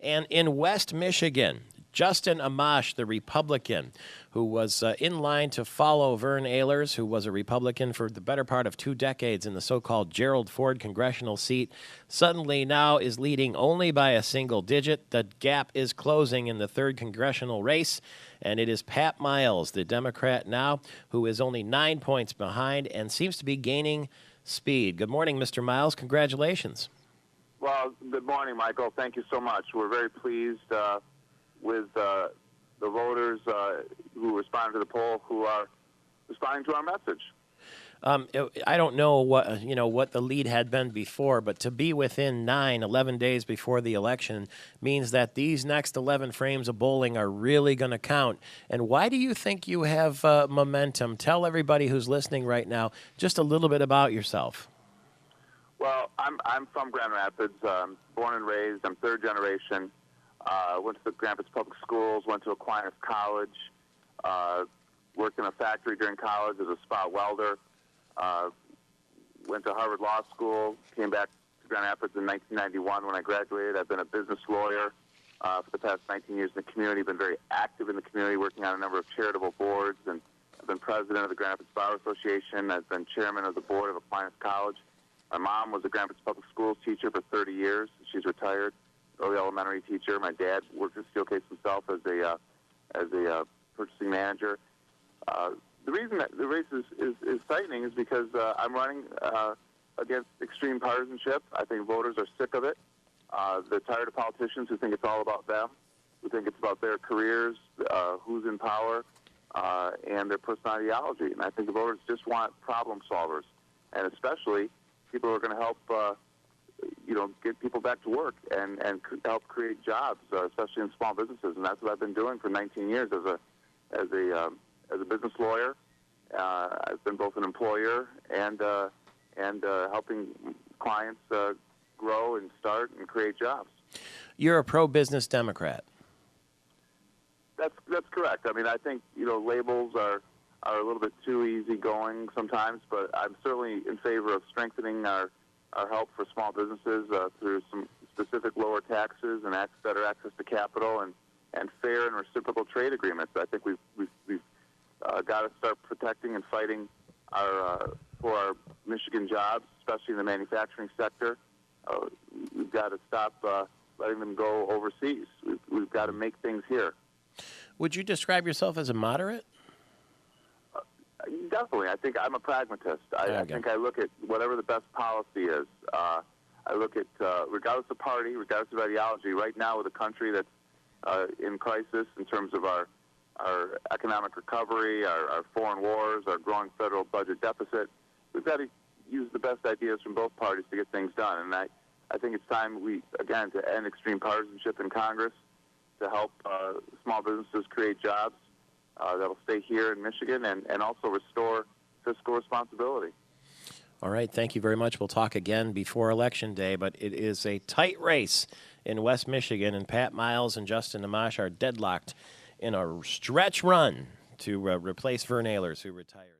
And in West Michigan, Justin Amash, the Republican, who was in line to follow Vern Ehlers, who was a Republican for the better part of 2 decades in the so-called Gerald Ford congressional seat, suddenly now is leading only by a single digit. The gap is closing in the 3rd congressional race, and it is Pat Miles, the Democrat now, who is only 9 points behind and seems to be gaining speed. Good morning, Mr. Miles. Congratulations. Well, good morning, Michael. Thank you so much. We're very pleased with the voters who responded to the poll, who are responding to our message. I don't know what the lead had been before, but to be within 11 days before the election means that these next 11 frames of bowling are really going to count. And why do you think you have momentum? Tell everybody who's listening right now just a little bit about yourself. Well, I'm from Grand Rapids, born and raised. I'm 3rd generation. Went to the Grand Rapids Public Schools, went to Aquinas College, worked in a factory during college as a spot welder, went to Harvard Law School, came back to Grand Rapids in 1991 when I graduated. I've been a business lawyer for the past 19 years in the community, been very active in the community, working on a number of charitable boards, and I've been president of the Grand Rapids Bar Association. I've been chairman of the board of Aquinas College. My mom was a Grand Rapids Public Schools teacher for 30 years. She's retired, early elementary teacher. My dad worked at Steelcase himself as a purchasing manager. The reason that the race is tightening is because I'm running against extreme partisanship. I think voters are sick of it. They're tired of politicians who think it's all about them, who think it's about their careers, who's in power, and their personal ideology. And I think the voters just want problem solvers, and especially people who are going to help, get people back to work and help create jobs, especially in small businesses. And that's what I've been doing for 19 years as a business lawyer. I've been both an employer and helping clients grow and start and create jobs. You're a pro-business Democrat. That's correct. I mean, I think labels are a little bit too easygoing sometimes, but I'm certainly in favor of strengthening our help for small businesses through some specific lower taxes and better access to capital and fair and reciprocal trade agreements. I think we've got to start protecting and fighting for our Michigan jobs, especially in the manufacturing sector. We've got to stop letting them go overseas. We've got to make things here. Would you describe yourself as a moderate? Definitely. I think I'm a pragmatist. I think I look at whatever the best policy is. I look at, regardless of party, regardless of ideology, right now with a country that's in crisis in terms of our economic recovery, our foreign wars, our growing federal budget deficit, we've got to use the best ideas from both parties to get things done. And I think it's time to end extreme partisanship in Congress, to help small businesses create jobs that'll stay here in Michigan and also restore fiscal responsibility. All right. Thank you very much. We'll talk again before Election Day, but it is a tight race in West Michigan, and Pat Miles and Justin Amash are deadlocked in a stretch run to replace Vern Ehlers, who retired.